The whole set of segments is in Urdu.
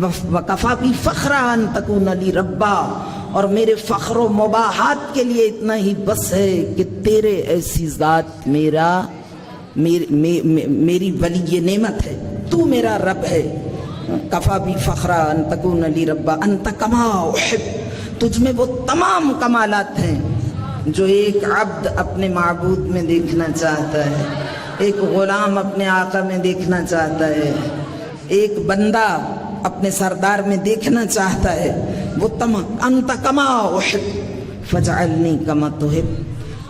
وَكَفَى بِي فَخْرًا أَن تَكُونَ لِي رَبًّا، اور میرے فخر و مباحات کے لیے اتنا ہی بس ہے کہ تیرے ایسی ذات میری ولی نعمت ہے، تو میرا رب ہے۔ کفا بی فخرا ان تکون لی ربا انت کما احب، تجھ میں وہ تمام کمالات ہیں جو ایک عبد اپنے معبود میں دیکھنا چاہتا ہے، ایک غلام اپنے آقا میں دیکھنا چاہتا ہے، ایک بندہ اپنے سردار میں دیکھنا چاہتا ہے، وہ تمام انت کما احب فجعلنی کما تحب،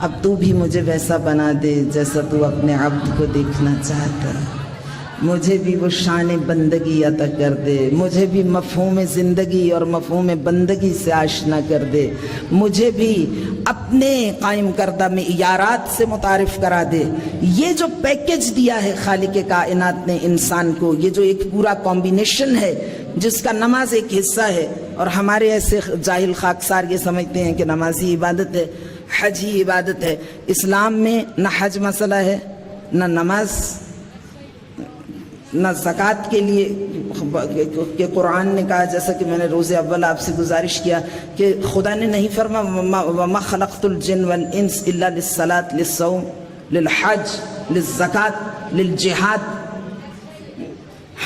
اب تو بھی مجھے ویسا بنا دے جیسا تو اپنے عبد کو دیکھنا چاہتا ہے، مجھے بھی وہ شان بندگی عطا کر دے، مجھے بھی مفہوم زندگی اور مفہوم بندگی سے آشنا کر دے، مجھے بھی اپنے قائم کردہ معیارات سے متعارف کرا دے۔ یہ جو پیکج دیا ہے خالق کائنات نے انسان کو، یہ جو ایک پورا کمبینیشن ہے جس کا نماز ایک حصہ ہے، اور ہمارے ایسے جاہل خاکسار یہ سمجھتے ہیں کہ نماز ہی عبادت ہے، حج ہی عبادت ہے۔ اسلام میں نہ حج مسئلہ ہے، نہ نماز، نہ زکوٰۃ کے لیے کہ قرآن نے کہا، جیسا کہ میں نے روز اول آپ سے گزارش کیا کہ خدا نے نہیں فرما وَمَا خَلَقْتُ الْجِنَّ وَالْإِنسَ إِلَّا لِلصَّلَاةِ لِلصَّوْمِ لِلْحَجِّ لِلزَّكَاةِ لِلْجِہَاد،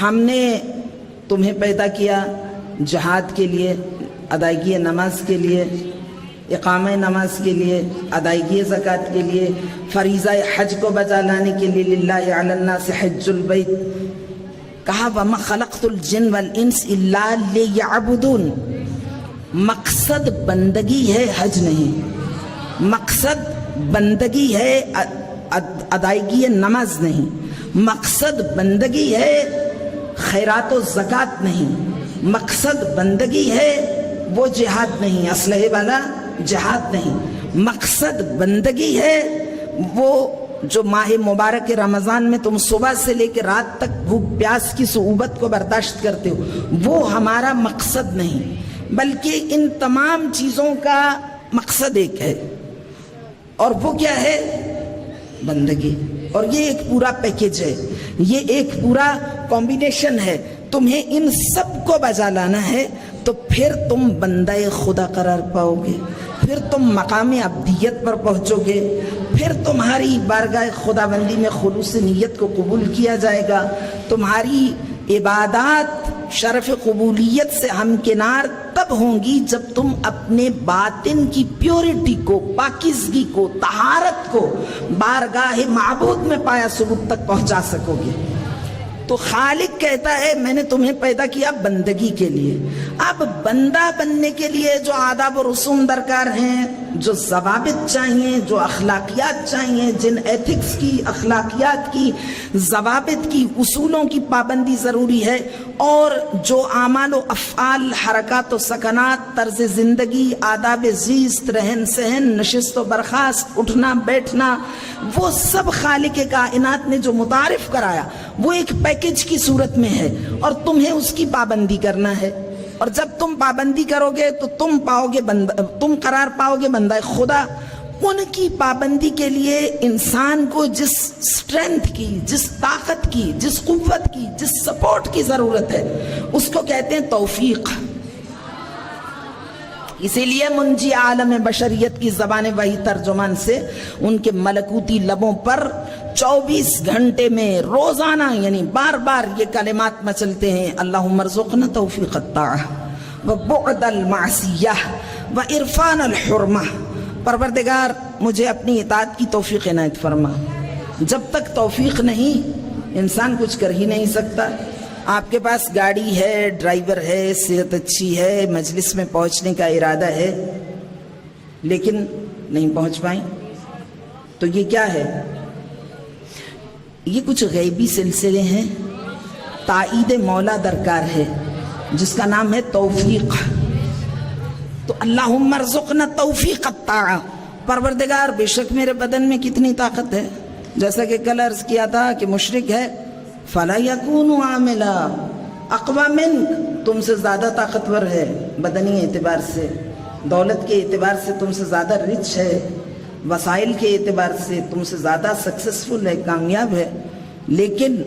ہم نے تمہیں پیدا کیا جہاد کے لیے، ادائیگی نماز کے لیے، اقامہ نماز کے لیے، ادائیگی زکوٰۃ کے لیے، فریضہ حج کو بجا لانے کے لیے، للہ علی الناس حج البیت۔ کہا وَمَا خَلَقْتُ الْجِنَّ وَالْإِنسَ إِلَّا لِيَعْبُدُونَ، مقصد بندگی ہے، حج نہیں، مقصد بندگی ہے، ادائیگی نماز نہیں، مقصد بندگی ہے، خیرات و زکوٰۃ نہیں، مقصد بندگی ہے وہ جہاد نہیں، اسلحے والا جہاد نہیں، مقصد بندگی ہے وہ جو ماہ مبارک رمضان میں تم صبح سے لے کے رات تک بھوک پیاس کی صعوبت کو برداشت کرتے ہو، وہ ہمارا مقصد نہیں، بلکہ ان تمام چیزوں کا مقصد ایک ہے، اور وہ کیا ہے؟ بندگی۔ اور یہ ایک پورا پیکج ہے، یہ ایک پورا کمبینیشن ہے، تمہیں ان سب کو بجا لانا ہے تو پھر تم بندہ خدا قرار پاؤ گے، پھر تم مقام عبدیت پر پہنچو گے، پھر تمہاری بارگاہ خدا بندی میں خلوص نیت کو قبول کیا جائے گا، تمہاری عبادات شرف قبولیت سے ہمکنار تب ہوں گی جب تم اپنے باطن کی پیورٹی کو، پاکیزگی کو، طہارت کو بارگاہ معبود میں پایا ثبوت تک پہنچا سکو گے۔ تو خالق کہتا ہے میں نے تمہیں پیدا کیا بندگی کے لیے، اب بندہ بننے کے لیے جو آداب و رسوم درکار ہیں، جو ضوابط چاہیے، جو اخلاقیات چاہیے، جن ایتھکس کی، اخلاقیات کی، ضوابط کی، اصولوں کی پابندی ضروری ہے، اور جو اعمال و افعال، حرکات و سکنات، طرز زندگی، آداب زیست، رہن سہن، نشست و برخاست، اٹھنا بیٹھنا، وہ سب خالق کائنات نے جو متعارف کرایا وہ ایک پیکج کی صورت میں ہے، اور تمہیں اس کی پابندی کرنا ہے، اور جب تم پابندی کرو گے تو تم قرار پاؤ گے بندہ خدا۔ ان کی پابندی کے لیے انسان کو جس اسٹرینتھ کی، جس طاقت کی، جس قوت کی، جس سپورٹ کی ضرورت ہے اس کو کہتے ہیں توفیق۔ اسی لیے منجی عالم بشریت کی زبان وحی ترجمان سے ان کے ملکوتی لبوں پر 24 گھنٹے میں روزانہ یعنی بار بار یہ کلمات مچلتے ہیں، اللہم ارزقنا توفیق الطاعہ وبعد المعصیہ وعرفان الحرمہ، پروردگار مجھے اپنی اطاعت کی توفیق عنایت فرما۔ جب تک توفیق نہیں انسان کچھ کر ہی نہیں سکتا۔ آپ کے پاس گاڑی ہے، ڈرائیور ہے، صحت اچھی ہے، مجلس میں پہنچنے کا ارادہ ہے، لیکن نہیں پہنچ پائیں، تو یہ کیا ہے؟ یہ کچھ غیبی سلسلے ہیں، تائید مولا درکار ہے جس کا نام ہے توفیق۔ تو اللہم ارزقنا توفیق الطاعہ، پروردگار بے شک میرے بدن میں کتنی طاقت ہے، جیسا کہ کل عرض کیا تھا کہ مشرک ہے فَلَا يَكُونُ عَامِلًا اقوى منک، تم سے زیادہ طاقتور ہے بدنی اعتبار سے، دولت کے اعتبار سے تم سے زیادہ رچ ہے، وسائل کے اعتبار سے تم سے زیادہ سکسسفل ہے، کامیاب ہے، لیکن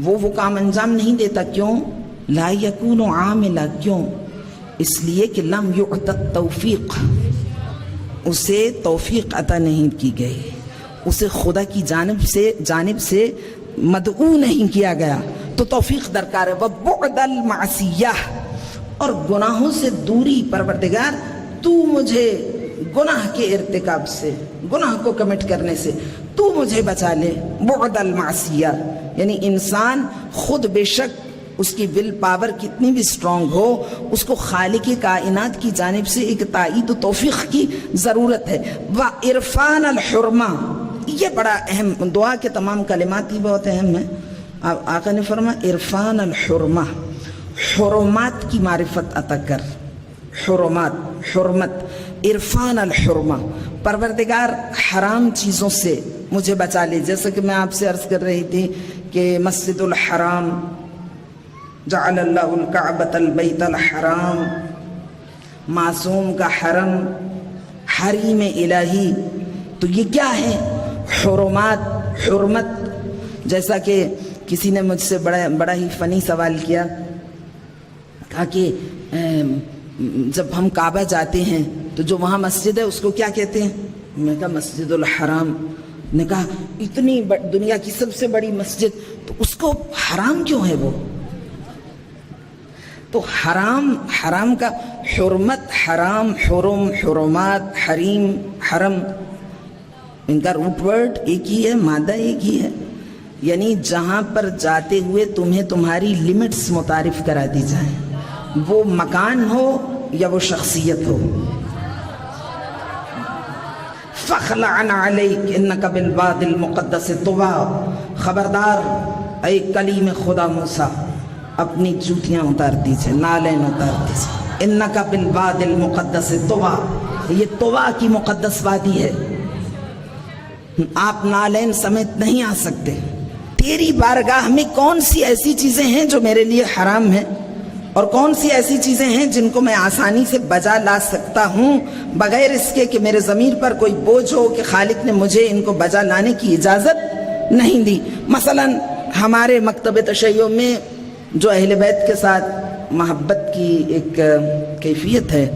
وہ کام انجام نہیں دیتا۔ کیوں؟ لا یکون عاملا، کیوں؟ اس لیے کہ لم یعط التوفیق، اسے توفیق عطا نہیں کی گئی، اسے خدا کی جانب سے مدعو نہیں کیا گیا، تو توفیق درکار ہے۔ وبعد المعصیہ، اور گناہوں سے دوری، پروردگار تو مجھے گناہ کے ارتکاب سے، گناہ کو کمٹ کرنے سے تو مجھے بچا لے۔ بعد المعصیہ یعنی انسان خود بے شک اس کی ول پاور کتنی بھی اسٹرانگ ہو، اس کو خالق کائنات کی جانب سے ایک تائید و توفیق کی ضرورت ہے۔ وعرفان الحرمہ، یہ بڑا اہم، دعا کے تمام کلمات ہی بہت اہم ہیں۔ آقا نے فرمایا عرفان الحرمہ، حرمات کی معرفت عطا کر، حرمات، حرمت، عرفان الحرمہ، پروردگار حرام چیزوں سے مجھے بچا لے۔ جیسا کہ میں آپ سے عرض کر رہی تھی کہ مسجد الحرام، جعل اللہ الکعبۃ البیت الحرام، معصوم کا حرم، حریم الہی، تو یہ کیا ہے؟ حرمات، حرمت۔ جیسا کہ کسی نے مجھ سے بڑا ہی فنی سوال کیا، کہا کہ جب ہم کعبہ جاتے ہیں تو جو وہاں مسجد ہے اس کو کیا کہتے ہیں؟ میں کہا مسجد الحرام۔ نے کہا اتنی دنیا کی سب سے بڑی مسجد، تو اس کو حرام کیوں ہے وہ؟ تو حرام، حرام کا حرمت، حرام، حرم، حرمات، حریم، حرم، ان کا روٹ ورڈ ایک ہی ہے، مادہ ایک ہی ہے، یعنی جہاں پر جاتے ہوئے تمہیں تمہاری لیمٹس متعارف کرا دی جائیں، وہ مکان ہو یا وہ شخصیت ہو۔ فَخْلَعْنَ عَلَيْكَ إِنَّكَ بِالْوَادِ الْمُقَدَّسِ طُوًى، خبردار اے کلیم خدا موسیٰ، اپنی جوتیاں اتار دیجئے، نالین اتار دیجئے۔ إِنَّكَ بِالْوَادِ الْمُقَدَّسِ طُوًى، یہ طُوٰى کی مقدس وادی ہے، آپ نالین سمیت نہیں آ سکتے۔ تیری بارگاہ میں کون سی ایسی چیزیں ہیں جو میرے لیے حرام ہیں، اور کون سی ایسی چیزیں ہیں جن کو میں آسانی سے بجا لا سکتا ہوں بغیر اس کے کہ میرے ضمیر پر کوئی بوجھ ہو کہ خالق نے مجھے ان کو بجا لانے کی اجازت نہیں دی۔ مثلا ہمارے مکتب تشیع میں جو اہل بیت کے ساتھ محبت کی ایک کیفیت ہے،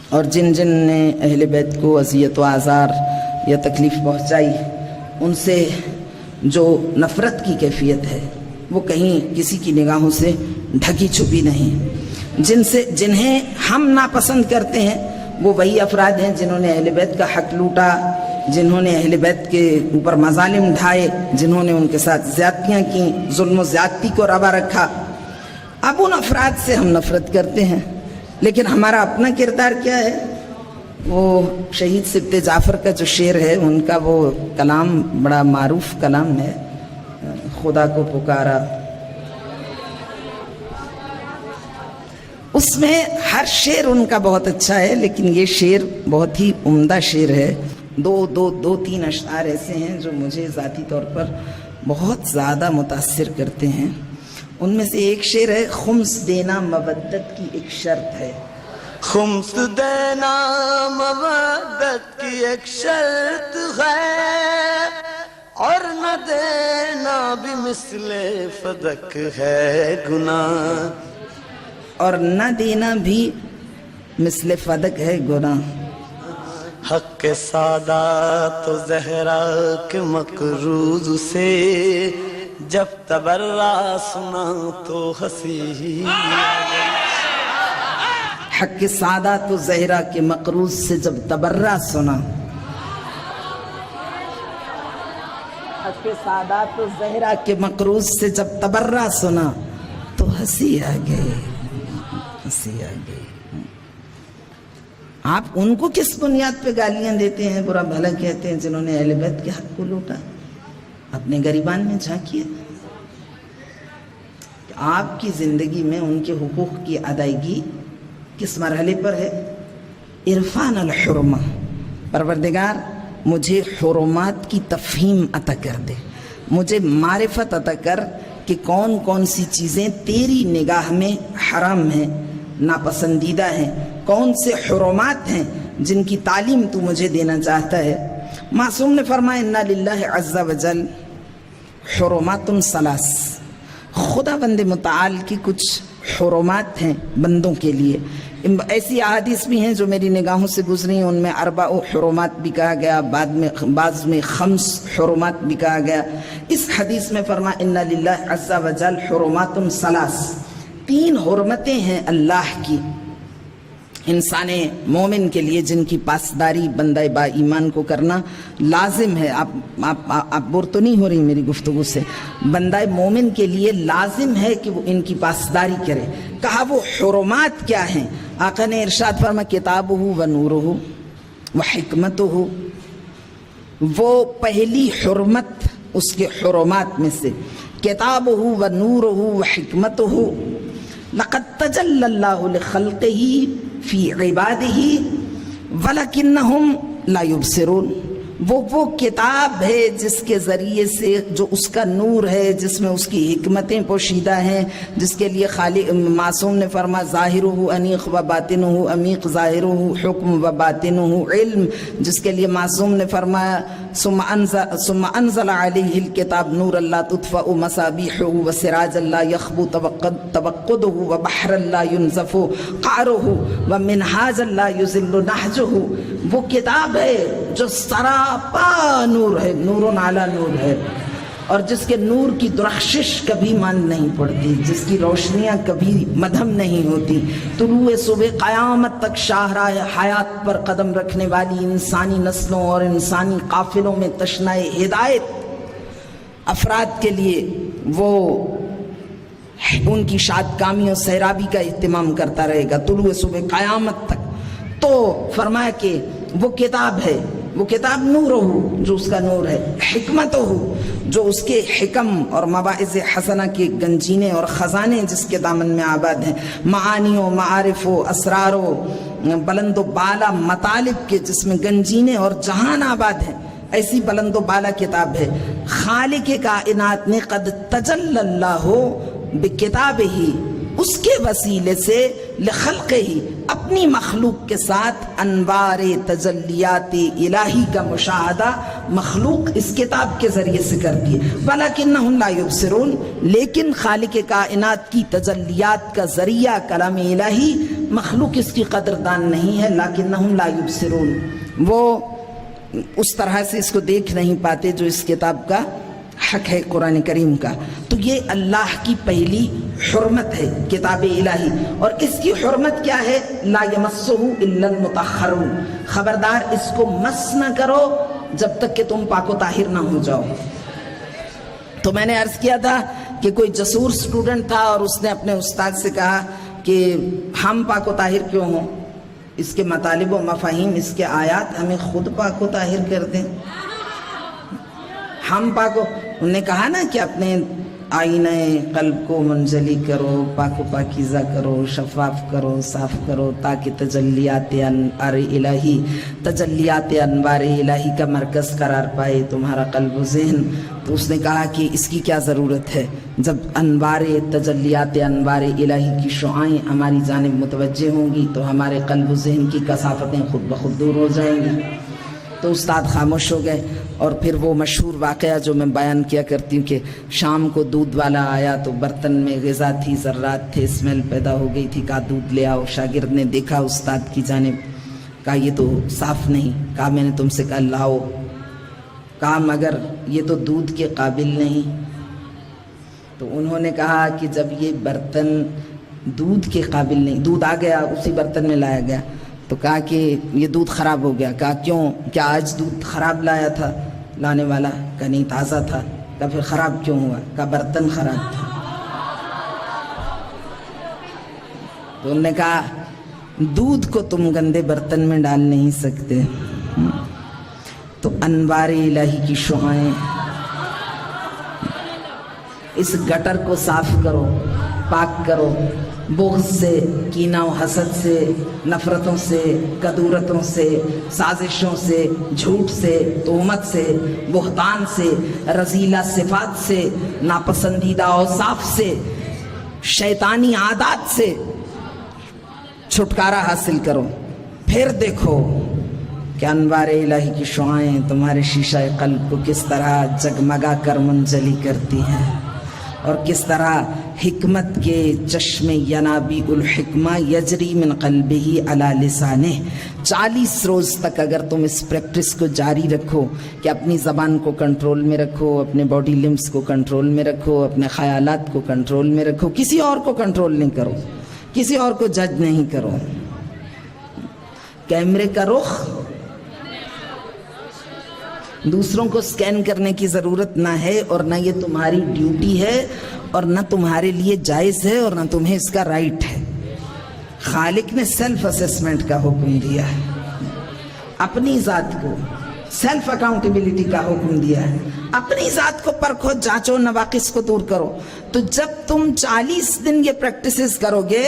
اور جن نے اہل بیت کو اذیت و آزار یا تکلیف پہنچائی، ان سے جو نفرت کی کیفیت ہے وہ کہیں کسی کی نگاہوں سے ڈھکی چھپی نہیں۔ جنہیں ہم ناپسند کرتے ہیں وہ وہی افراد ہیں جنہوں نے اہل بیت کا حق لوٹا، جنہوں نے اہل بیت کے اوپر مظالم ڈھائے، جنہوں نے ان کے ساتھ زیادتیاں کی، ظلم و زیادتی کو روا رکھا۔ اب ان افراد سے ہم نفرت کرتے ہیں، لیکن ہمارا اپنا کردار کیا ہے؟ وہ شہید سبط جعفر کا جو شعر ہے، ان کا وہ کلام بڑا معروف کلام ہے، خدا کو پکارا، اس میں ہر شعر ان کا بہت اچھا ہے، لیکن یہ شعر بہت ہی عمدہ شعر ہے۔ دو تین اشعار ایسے ہیں جو مجھے ذاتی طور پر بہت زیادہ متاثر کرتے ہیں۔ ان میں سے ایک شعر ہے، خمس دینا مودت کی ایک شرط ہے، خمس دینا مودت کی ایک شرط ہے، اور نہ دینا بھی مثل فدق ہے گناہ، اور نہ دینا بھی مثل فدق ہے گناہ۔ حق سادات و زہرا کے مقروض سے جب تبرہ سنا تو ہنسی، حق سادات و زہرا کے مقروض سے جب تبرہ سنا، حق سادات و زہرا کے مقروض سے جب تبرہ سنا تو ہنسی آ گئی، ہنسی آ گئی۔ آپ ان کو کس بنیاد پہ گالیاں دیتے ہیں، برا بھلا کہتے ہیں، جنہوں نے اہل بیت کے حق کو لوٹا؟ اپنے گریبان میں جھانکیے، آپ کی زندگی میں ان کے حقوق کی ادائیگی کس مرحلے پر ہے؟ عرفان الحرمہ، پروردگار مجھے حرمات کی تفہیم عطا کر دے، مجھے معرفت عطا کر کہ کون کون سی چیزیں تیری نگاہ میں حرام ہیں، ناپسندیدہ ہیں، کون سے حرمات ہیں جن کی تعلیم تو مجھے دینا چاہتا ہے۔ معصوم نے فرمایا اِنَّ لِلَّهِ عَزَّ وَجَلَّ حرمات ثلاث، خدا بند متعال کی کچھ حرمات ہیں بندوں کے لیے. ایسی احادیث بھی ہیں جو میری نگاہوں سے گزری ہیں، ان میں 4 حرمات بھی کہا گیا، بعض میں 5 حرمات بھی کہا گیا. اس حدیث میں فرمایا ان للہ عز وجل حرمات 3، 3 حرمتیں ہیں اللہ کی انسان مومن کے لیے، جن کی پاسداری بندہ با ایمان کو کرنا لازم ہے. آپ بور تو نہیں ہو رہی میری گفتگو سے؟ بندہ مومن کے لیے لازم ہے کہ وہ ان کی پاسداری کرے. کہا وہ حرمات کیا ہیں؟ آقا نے ارشاد فرمایا کتابہ و نورہ و حکمتہ. وہ پہلی حرمت اس کے حرمات میں سے کتابہ و نورہ و حکمتہ. لقد تجلی اللہ لخلقہ فی عبادہ ولکنہم لا یبصرون. وہ کتاب ہے جس کے ذریعے سے، جو اس کا نور ہے، جس میں اس کی حکمتیں پوشیدہ ہیں، جس کے لیے خالق معصوم نے فرمایا ظاہرہ انیق و باطنہ عمیق، ظاہرہ حکم و باطنہ علم، جس کے لیے معصوم نے فرمایا ثم انزل علیہ الکتاب نور لا تطفأ مصابیحہ وسراج لا یخبو توقدہ وبحر لا ینزف قعرہ ومنہاج لا یضل نہجہ. وہ کتاب ہے جو سراپا نور ہے، نور علی نور ہے، اور جس کے نور کی درخشش کبھی ماند نہیں پڑتی، جس کی روشنیاں کبھی مدھم نہیں ہوتی. طلوع صبح قیامت تک شاہراہ حیات پر قدم رکھنے والی انسانی نسلوں اور انسانی قافلوں میں تشنۂ ہدایت افراد کے لیے وہ ان کی شاد کامی اور سیرابی کا اہتمام کرتا رہے گا طلوع صبح قیامت تک. تو فرمایا کہ وہ کتاب ہے، وہ کتاب نور ہو جو اس کا نور ہے، حکمت ہو جو اس کے حکم اور مواعظ حسنہ کے گنجینے اور خزانے جس کے دامن میں آباد ہیں، معانی و معارف و اسرار و بلند و بالا مطالب کے جس میں گنجینے اور جہان آباد ہیں، ایسی بلند و بالا کتاب ہے. خالق کائنات نے قد تجلی اللہ بکتابہ، اس کے وسیلے سے لخلقہ ہی اپنی مخلوق کے ساتھ انوار تجلیات الہی کا مشاہدہ مخلوق اس کتاب کے ذریعے سے کرتی ہے. وَلَكِنَّهُمْ لَا يُبْصِرُونَ، لیکن خالق کائنات کی تجلیات کا ذریعہ کلام الہی مخلوق اس کی قدردان نہیں ہے. لَكِنَّهُمْ لَا يُبْصِرُونَ، وہ اس طرح سے اس کو دیکھ نہیں پاتے جو اس کتاب کا حق ہے قرآن کریم کا. تو یہ اللہ کی پہلی حرمت ہے کتاب الہی. اور اس کی حرمت کیا ہے؟ لا یمسہ الا المطہرون، خبردار اس کو مس نہ کرو جب تک کہ تم پاک و طاہر نہ ہو جاؤ. تو میں نے عرض کیا تھا کہ کوئی جسور اسٹوڈنٹ تھا اور اس نے اپنے استاد سے کہا کہ ہم پاک و طاہر کیوں ہوں، اس کے مطالب و مفاہیم، اس کے آیات ہمیں خود پاک و طاہر کر دیں. ہم پاک و، انہوں نے کہا نا کہ اپنے آئینہ قلب کو منجلی کرو، پاک و پاکیزہ کرو، شفاف کرو، صاف کرو، تاکہ تجلیات انوار الہی، تجلیات انوار الہی کا مرکز قرار پائے تمہارا قلب و ذہن. تو اس نے کہا کہ اس کی کیا ضرورت ہے، جب انوار تجلیات انوار الہی کی شعائیں ہماری جانب متوجہ ہوں گی تو ہمارے قلب و ذہن کی کثافتیں خود بخود دور ہو جائیں گی. تو استاد خاموش ہو گئے. اور پھر وہ مشہور واقعہ جو میں بیان کیا کرتی ہوں کہ شام کو دودھ والا آیا تو برتن میں غذا تھی، ذرات تھے، اسمیل پیدا ہو گئی تھی. کہا دودھ لے آؤ. شاگرد نے دیکھا استاد کی جانب، کہا یہ تو صاف نہیں. کہا میں نے تم سے کہا لاؤ. کہا مگر یہ تو دودھ کے قابل نہیں. تو انہوں نے کہا کہ جب یہ برتن دودھ کے قابل نہیں، دودھ آ گیا اسی برتن میں لایا گیا، تو کہا کہ یہ دودھ خراب ہو گیا. کہا کیوں؟ کیا آج دودھ خراب لایا تھا لانے والا؟ کہا نہیں تازہ تھا. کہا پھر خراب کیوں ہوا؟ کہا برتن خراب تھا. تو انہوں نے کہا دودھ کو تم گندے برتن میں ڈال نہیں سکتے. تو انوار الہی کی شعائیں، اس گٹر کو صاف کرو، پاک کرو، بغض سے، کینہ و حسد سے، نفرتوں سے، کدورتوں سے، سازشوں سے، جھوٹ سے، تہمت سے، بہتان سے، رذیلہ صفات سے، ناپسندیدہ اوصاف سے، شیطانی عادات سے چھٹکارا حاصل کرو. پھر دیکھو کہ انوار الہی کی شعائیں تمہارے شیشہ قلب کو کس طرح جگمگا کر منجلی کرتی ہیں. اور کس طرح حکمت کے چشمے ینابی الحکمہ یجری من قلبہ علی لسانہ. 40 روز تک اگر تم اس پریکٹس کو جاری رکھو کہ اپنی زبان کو کنٹرول میں رکھو، اپنے باڈی لمبس کو کنٹرول میں رکھو، اپنے خیالات کو کنٹرول میں رکھو، کسی اور کو کنٹرول نہیں کرو، کسی اور کو جج نہیں کرو. کیمرے کا رخ دوسروں کو سکین کرنے کی ضرورت نہ ہے، اور نہ یہ تمہاری ڈیوٹی ہے، اور نہ تمہارے لیے جائز ہے، اور نہ تمہیں اس کا رائٹ ہے. خالق نے سیلف اسیسمنٹ کا حکم دیا ہے، اپنی ذات کو سیلف اکاؤنٹیبلٹی کا حکم دیا ہے. اپنی ذات کو پرکھو، جانچو، نواقص کو دور کرو. تو جب تم 40 دن یہ پریکٹسز کرو گے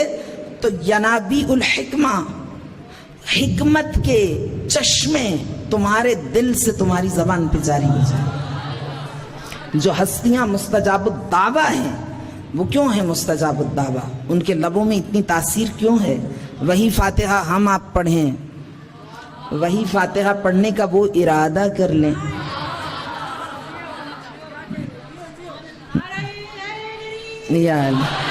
تو ینابی الحکمہ، حکمت کے چشمے تمہارے دل سے تمہاری زبان پہ جاری ہو جائے. جو ہستیاں مستجاب الدعویٰ ہیں وہ کیوں ہیں مستجاب الدعویٰ؟ ان کے لبوں میں اتنی تاثیر کیوں ہے؟ وہی فاتحہ ہم آپ پڑھیں، وہی فاتحہ پڑھنے کا وہ ارادہ کر لیں. یا اللہ